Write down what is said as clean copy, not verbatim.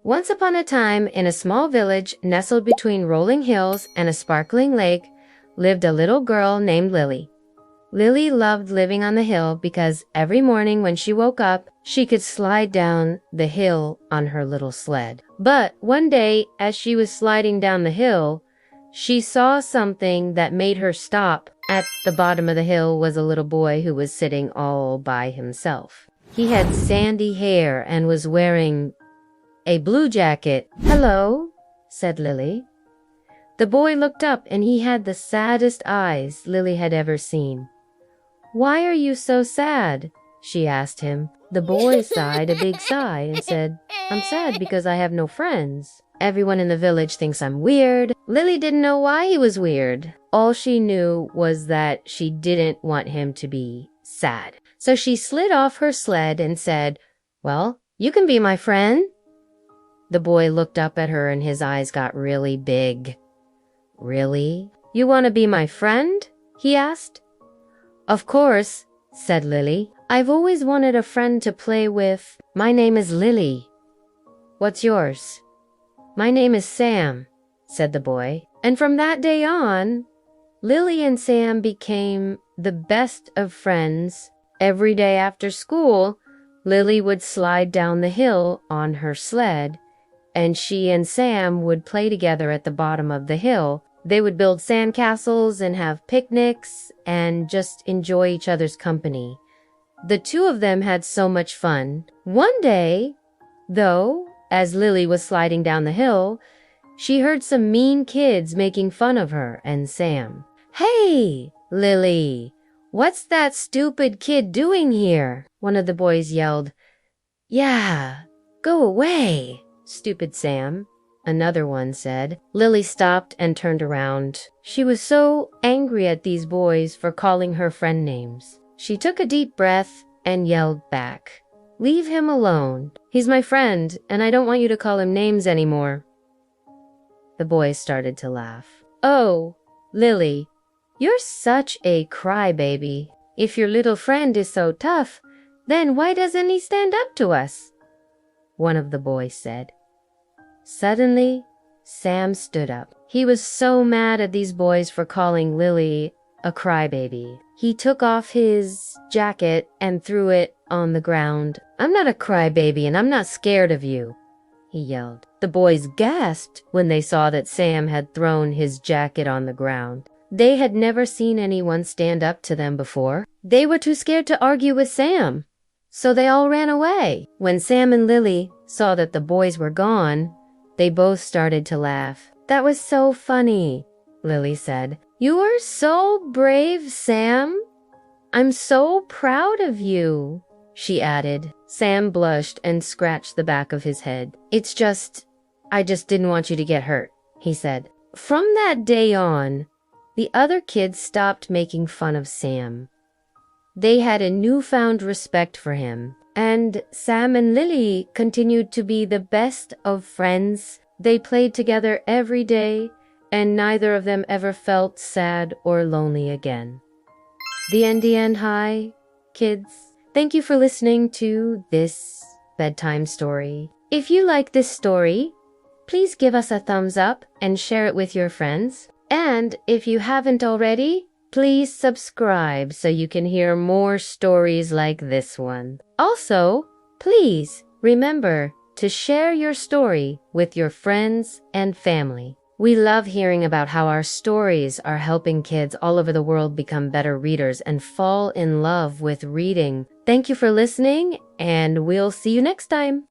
Once upon a time, in a small village nestled between rolling hills and a sparkling lake, lived a little girl named Lily. Lily loved living on the hill because every morning when she woke up, she could slide down the hill on her little sled. But one day, as she was sliding down the hill, she saw something that made her stop. At the bottom of the hill was a little boy who was sitting all by himself. He had sandy hair and was wearing a blue jacket. "Hello," said Lily. The boy looked up and he had the saddest eyes Lily had ever seen. "Why are you so sad?" she asked him. The boy sighed a big sigh and said, "I'm sad because I have no friends. Everyone in the village thinks I'm weird." Lily didn't know why he was weird. All she knew was that she didn't want him to be sad. So she slid off her sled and said, "Well, you can be my friend." The boy looked up at her and his eyes got really big. "Really? You want to be my friend?" he asked. "Of course," said Lily. "I've always wanted a friend to play with. My name is Lily." "What's yours?" "My name is Sam," said the boy. And from that day on, Lily and Sam became the best of friends. Every day after school, Lily would slide down the hill on her sled, and she and Sam would play together at the bottom of the hill. They would build sandcastles and have picnics and just enjoy each other's company. The two of them had so much fun. One day, though, as Lily was sliding down the hill, she heard some mean kids making fun of her and Sam. "Hey, Lily, what's that stupid kid doing here?" one of the boys yelled. "Yeah, go away, stupid Sam," another one said. Lily stopped and turned around. She was so angry at these boys for calling her friend names. She took a deep breath and yelled back, "Leave him alone. He's my friend, and I don't want you to call him names anymore." The boys started to laugh. "Oh, Lily, you're such a crybaby. If your little friend is so tough, then why doesn't he stand up to us?" one of the boys said. Suddenly, Sam stood up. He was so mad at these boys for calling Lily a crybaby. He took off his jacket and threw it on the ground. "I'm not a crybaby and I'm not scared of you," he yelled. The boys gasped when they saw that Sam had thrown his jacket on the ground. They had never seen anyone stand up to them before. They were too scared to argue with Sam, so they all ran away. When Sam and Lily saw that the boys were gone, they both started to laugh. "That was so funny," Lily said. "You are so brave, Sam. I'm so proud of you," she added. Sam blushed and scratched the back of his head. I just didn't want you to get hurt," he said. From that day on, the other kids stopped making fun of Sam. They had a newfound respect for him, and Sam and Lily continued to be the best of friends. They played together every day, and neither of them ever felt sad or lonely again. The end. Hi, kids. Thank you for listening to this bedtime story. If you like this story, please give us a thumbs up and share it with your friends. And if you haven't already, please subscribe so you can hear more stories like this one. Also, please remember to share your story with your friends and family. We love hearing about how our stories are helping kids all over the world become better readers and fall in love with reading. Thank you for listening, and we'll see you next time.